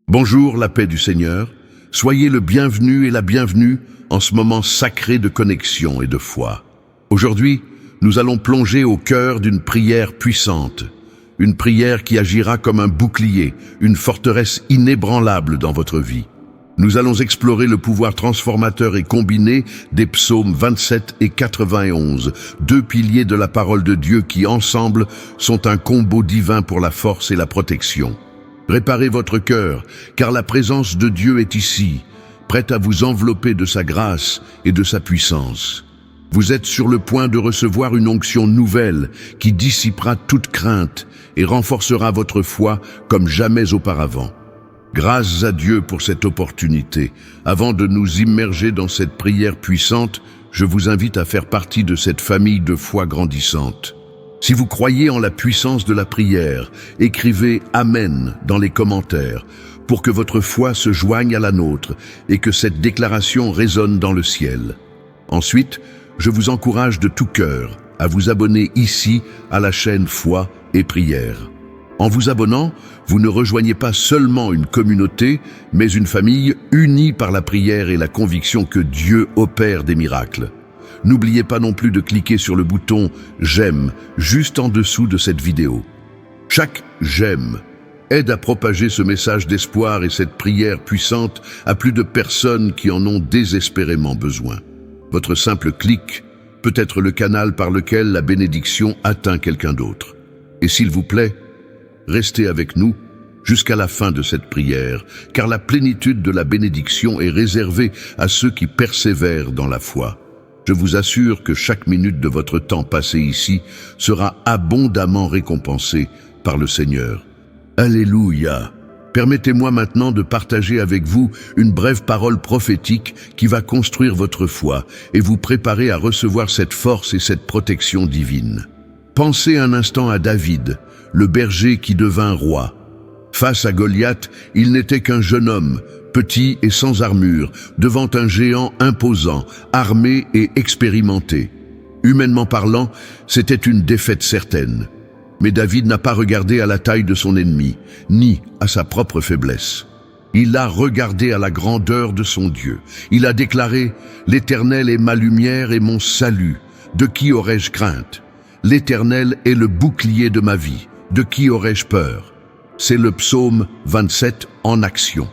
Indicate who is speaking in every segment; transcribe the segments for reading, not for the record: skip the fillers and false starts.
Speaker 1: Bonjour, la paix du Seigneur. Soyez le bienvenu et la bienvenue en ce moment sacré de connexion et de foi. Aujourd'hui, nous allons plonger au cœur d'une prière puissante, une prière qui agira comme un bouclier, une forteresse inébranlable dans votre vie. Nous allons explorer le pouvoir transformateur et combiné des psaumes 27 et 91, deux piliers de la parole de Dieu qui, ensemble, sont un combo divin pour la force et la protection. Préparez votre cœur, car la présence de Dieu est ici, prête à vous envelopper de sa grâce et de sa puissance. Vous êtes sur le point de recevoir une onction nouvelle qui dissipera toute crainte et renforcera votre foi comme jamais auparavant. Grâce à Dieu pour cette opportunité. Avant de nous immerger dans cette prière puissante, je vous invite à faire partie de cette famille de foi grandissante. Si vous croyez en la puissance de la prière, écrivez « Amen » dans les commentaires pour que votre foi se joigne à la nôtre et que cette déclaration résonne dans le ciel. Ensuite, je vous encourage de tout cœur à vous abonner ici à la chaîne Foi et Prière. En vous abonnant, vous ne rejoignez pas seulement une communauté, mais une famille unie par la prière et la conviction que Dieu opère des miracles. N'oubliez pas non plus de cliquer sur le bouton « J'aime » juste en dessous de cette vidéo. Chaque « J'aime » aide à propager ce message d'espoir et cette prière puissante à plus de personnes qui en ont désespérément besoin. Votre simple clic peut être le canal par lequel la bénédiction atteint quelqu'un d'autre. Et s'il vous plaît, restez avec nous jusqu'à la fin de cette prière, car la plénitude de la bénédiction est réservée à ceux qui persévèrent dans la foi. Je vous assure que chaque minute de votre temps passé ici sera abondamment récompensée par le Seigneur. Alléluia! Permettez-moi maintenant de partager avec vous une brève parole prophétique qui va construire votre foi et vous préparer à recevoir cette force et cette protection divine. Pensez un instant à David, le berger qui devint roi. Face à Goliath, il n'était qu'un jeune homme, petit et sans armure, devant un géant imposant, armé et expérimenté. Humainement parlant, c'était une défaite certaine. Mais David n'a pas regardé à la taille de son ennemi, ni à sa propre faiblesse. Il a regardé à la grandeur de son Dieu. Il a déclaré « L'Éternel est ma lumière et mon salut. De qui aurais-je crainte? L'Éternel est le bouclier de ma vie. De qui aurais-je peur ?» C'est le psaume 27 en action.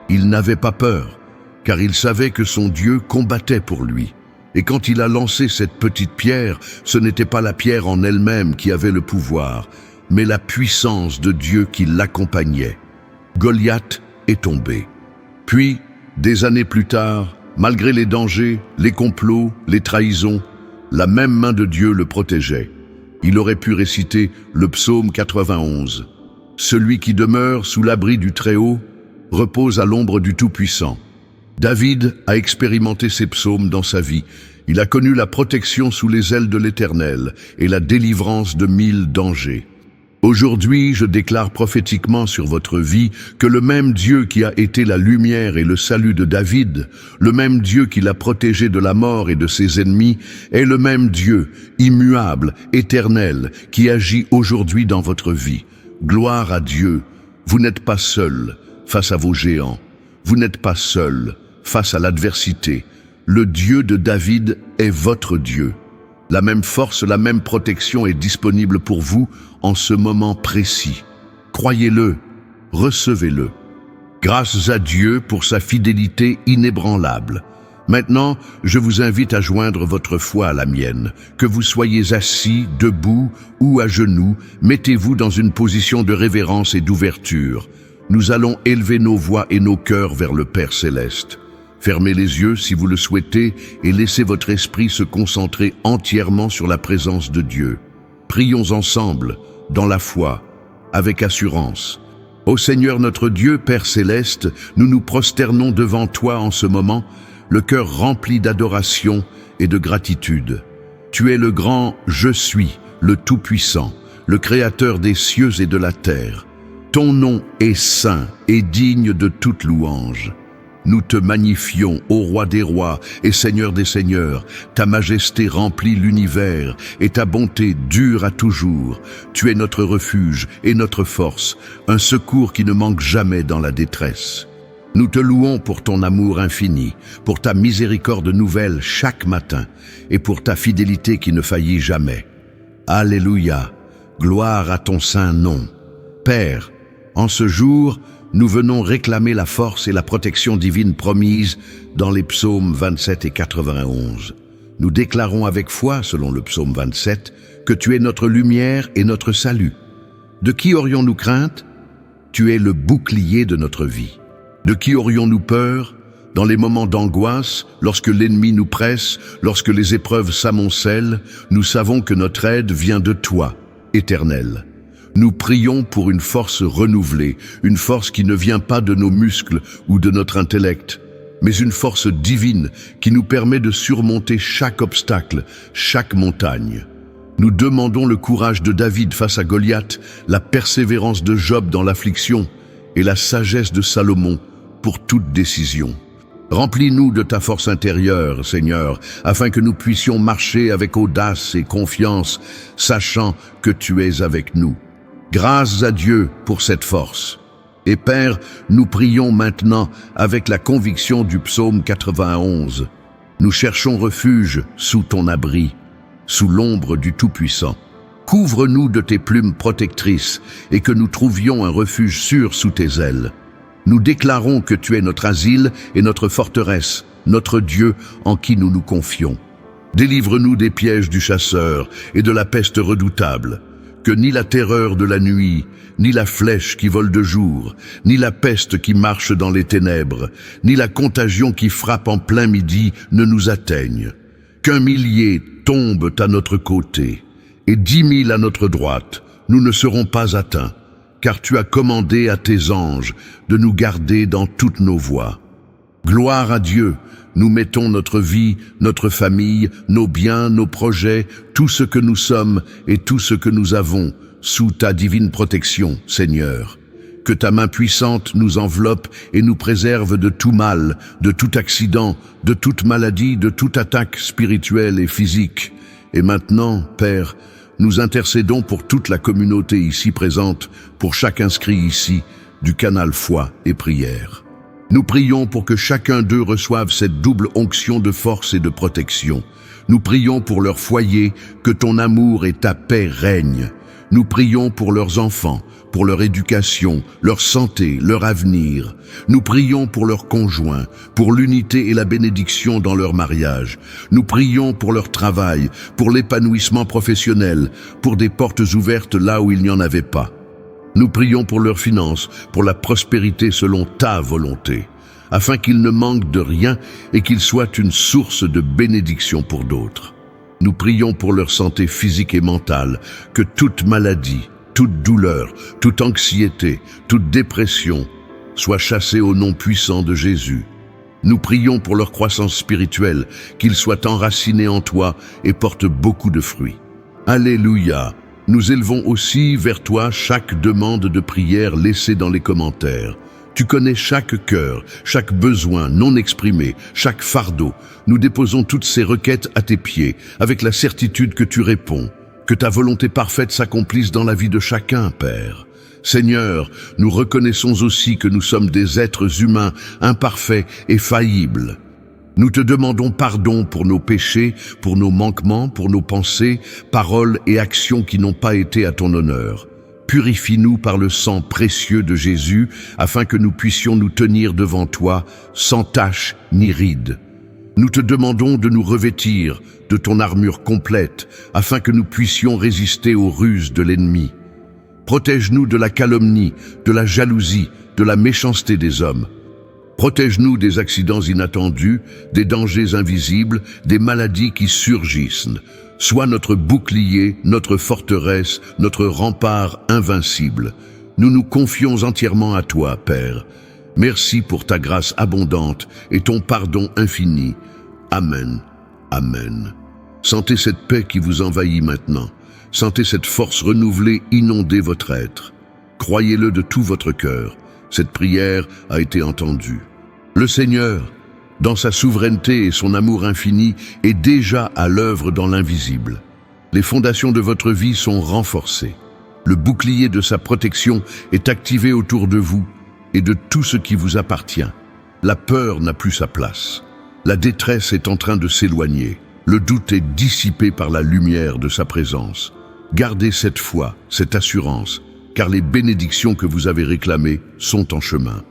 Speaker 1: Il n'avait pas peur, car il savait que son Dieu combattait pour lui. Et quand il a lancé cette petite pierre, ce n'était pas la pierre en elle-même qui avait le pouvoir, mais la puissance de Dieu qui l'accompagnait. Goliath est tombé. Puis, des années plus tard, malgré les dangers, les complots, les trahisons, la même main de Dieu le protégeait. Il aurait pu réciter le psaume 91. « Celui qui demeure sous l'abri du Très-Haut repose à l'ombre du Tout-Puissant. » David a expérimenté ces psaumes dans sa vie. Il a connu la protection sous les ailes de l'Éternel et la délivrance de 1000 dangers. Aujourd'hui, je déclare prophétiquement sur votre vie que le même Dieu qui a été la lumière et le salut de David, le même Dieu qui l'a protégé de la mort et de ses ennemis, est le même Dieu, immuable, éternel, qui agit aujourd'hui dans votre vie. Gloire à Dieu. Vous n'êtes pas seul face à vos géants. Vous n'êtes pas seul face à l'adversité. Le Dieu de David est votre Dieu. La même force, la même protection est disponible pour vous en ce moment précis. Croyez-le, recevez-le. Grâce à Dieu pour sa fidélité inébranlable. Maintenant, je vous invite à joindre votre foi à la mienne. Que vous soyez assis, debout ou à genoux, mettez-vous dans une position de révérence et d'ouverture. Nous allons élever nos voix et nos cœurs vers le Père Céleste. Fermez les yeux si vous le souhaitez et laissez votre esprit se concentrer entièrement sur la présence de Dieu. Prions ensemble, dans la foi, avec assurance. Ô Seigneur notre Dieu, Père Céleste, nous nous prosternons devant toi en ce moment, le cœur rempli d'adoration et de gratitude. Tu es le grand « Je suis », le Tout-Puissant, le Créateur des cieux et de la terre. Ton nom est saint et digne de toute louange. Nous te magnifions, ô roi des rois et seigneur des seigneurs. Ta majesté remplit l'univers et ta bonté dure à toujours. Tu es notre refuge et notre force, un secours qui ne manque jamais dans la détresse. Nous te louons pour ton amour infini, pour ta miséricorde nouvelle chaque matin et pour ta fidélité qui ne faillit jamais. Alléluia, gloire à ton saint nom. Père, en ce jour, nous venons réclamer la force et la protection divine promise dans les psaumes 27 et 91. Nous déclarons avec foi, selon le psaume 27, que tu es notre lumière et notre salut. De qui aurions-nous crainte? Tu es le bouclier de notre vie. De qui aurions-nous peur? Dans les moments d'angoisse, lorsque l'ennemi nous presse, lorsque les épreuves s'amoncellent, nous savons que notre aide vient de toi, Éternel. Nous prions pour une force renouvelée, une force qui ne vient pas de nos muscles ou de notre intellect, mais une force divine qui nous permet de surmonter chaque obstacle, chaque montagne. Nous demandons le courage de David face à Goliath, la persévérance de Job dans l'affliction et la sagesse de Salomon pour toute décision. Remplis-nous de ta force intérieure, Seigneur, afin que nous puissions marcher avec audace et confiance, sachant que tu es avec nous. Grâce à Dieu pour cette force. Et Père, nous prions maintenant avec la conviction du psaume 91. Nous cherchons refuge sous ton abri, sous l'ombre du Tout-Puissant. Couvre-nous de tes plumes protectrices et que nous trouvions un refuge sûr sous tes ailes. Nous déclarons que tu es notre asile et notre forteresse, notre Dieu en qui nous nous confions. Délivre-nous des pièges du chasseur et de la peste redoutable. Que ni la terreur de la nuit, ni la flèche qui vole de jour, ni la peste qui marche dans les ténèbres, ni la contagion qui frappe en plein midi ne nous atteignent. Qu'un millier tombe à notre côté et 10 000 à notre droite, nous ne serons pas atteints, car tu as commandé à tes anges de nous garder dans toutes nos voies. Gloire à Dieu, nous mettons notre vie, notre famille, nos biens, nos projets, tout ce que nous sommes et tout ce que nous avons, sous ta divine protection, Seigneur. Que ta main puissante nous enveloppe et nous préserve de tout mal, de tout accident, de toute maladie, de toute attaque spirituelle et physique. Et maintenant, Père, nous intercédons pour toute la communauté ici présente, pour chaque inscrit ici, du canal Foi et Prière. Nous prions pour que chacun d'eux reçoive cette double onction de force et de protection. Nous prions pour leur foyer, que ton amour et ta paix règnent. Nous prions pour leurs enfants, pour leur éducation, leur santé, leur avenir. Nous prions pour leurs conjoints, pour l'unité et la bénédiction dans leur mariage. Nous prions pour leur travail, pour l'épanouissement professionnel, pour des portes ouvertes là où il n'y en avait pas. Nous prions pour leurs finances, pour la prospérité selon ta volonté, afin qu'ils ne manquent de rien et qu'ils soient une source de bénédiction pour d'autres. Nous prions pour leur santé physique et mentale, que toute maladie, toute douleur, toute anxiété, toute dépression soit chassée au nom puissant de Jésus. Nous prions pour leur croissance spirituelle, qu'ils soient enracinés en toi et portent beaucoup de fruits. Alléluia! Nous élevons aussi vers toi chaque demande de prière laissée dans les commentaires. Tu connais chaque cœur, chaque besoin non exprimé, chaque fardeau. Nous déposons toutes ces requêtes à tes pieds, avec la certitude que tu réponds. Que ta volonté parfaite s'accomplisse dans la vie de chacun, Père. Seigneur, nous reconnaissons aussi que nous sommes des êtres humains imparfaits et faillibles. Nous te demandons pardon pour nos péchés, pour nos manquements, pour nos pensées, paroles et actions qui n'ont pas été à ton honneur. Purifie-nous par le sang précieux de Jésus, afin que nous puissions nous tenir devant toi, sans tache ni ride. Nous te demandons de nous revêtir de ton armure complète, afin que nous puissions résister aux ruses de l'ennemi. Protège-nous de la calomnie, de la jalousie, de la méchanceté des hommes. Protège-nous des accidents inattendus, des dangers invisibles, des maladies qui surgissent. Sois notre bouclier, notre forteresse, notre rempart invincible. Nous nous confions entièrement à toi, Père. Merci pour ta grâce abondante et ton pardon infini. Amen. Amen. Sentez cette paix qui vous envahit maintenant. Sentez cette force renouvelée inonder votre être. Croyez-le de tout votre cœur. Cette prière a été entendue. Le Seigneur, dans sa souveraineté et son amour infini, est déjà à l'œuvre dans l'invisible. Les fondations de votre vie sont renforcées. Le bouclier de sa protection est activé autour de vous et de tout ce qui vous appartient. La peur n'a plus sa place. La détresse est en train de s'éloigner. Le doute est dissipé par la lumière de sa présence. Gardez cette foi, cette assurance, car les bénédictions que vous avez réclamées sont en chemin.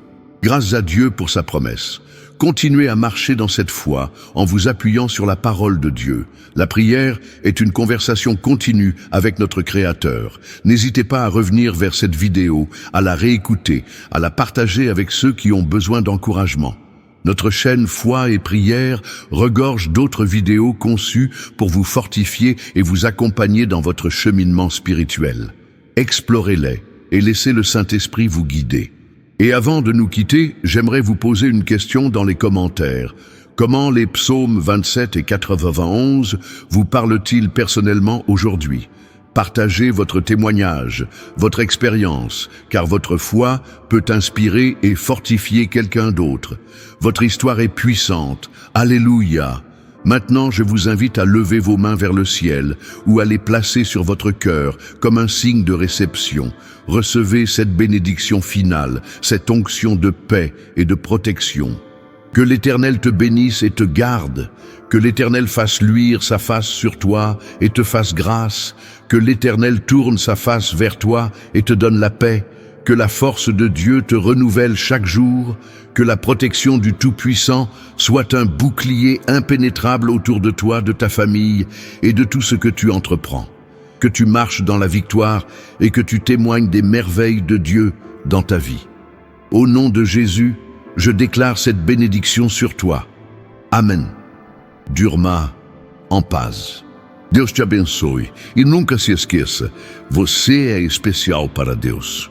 Speaker 1: Grâce à Dieu pour sa promesse. Continuez à marcher dans cette foi en vous appuyant sur la parole de Dieu. La prière est une conversation continue avec notre Créateur. N'hésitez pas à revenir vers cette vidéo, à la réécouter, à la partager avec ceux qui ont besoin d'encouragement. Notre chaîne Foi et Prière regorge d'autres vidéos conçues pour vous fortifier et vous accompagner dans votre cheminement spirituel. Explorez-les et laissez le Saint-Esprit vous guider. Et avant de nous quitter, j'aimerais vous poser une question dans les commentaires. Comment les psaumes 27 et 91 vous parlent-ils personnellement aujourd'hui? Partagez votre témoignage, votre expérience, car votre foi peut inspirer et fortifier quelqu'un d'autre. Votre histoire est puissante. Alléluia! Maintenant, je vous invite à lever vos mains vers le ciel ou à les placer sur votre cœur comme un signe de réception. Recevez cette bénédiction finale, cette onction de paix et de protection. Que l'Éternel te bénisse et te garde. Que l'Éternel fasse luire sa face sur toi et te fasse grâce. Que l'Éternel tourne sa face vers toi et te donne la paix. Que la force de Dieu te renouvelle chaque jour. Que la protection du Tout-Puissant soit un bouclier impénétrable autour de toi, de ta famille et de tout ce que tu entreprends. Que tu marches dans la victoire et que tu témoignes des merveilles de Dieu dans ta vie. Au nom de Jésus, je déclare cette bénédiction sur toi. Amen. Durma en paz. Deus te abençoe e nunca se esqueça, você é especial para Deus.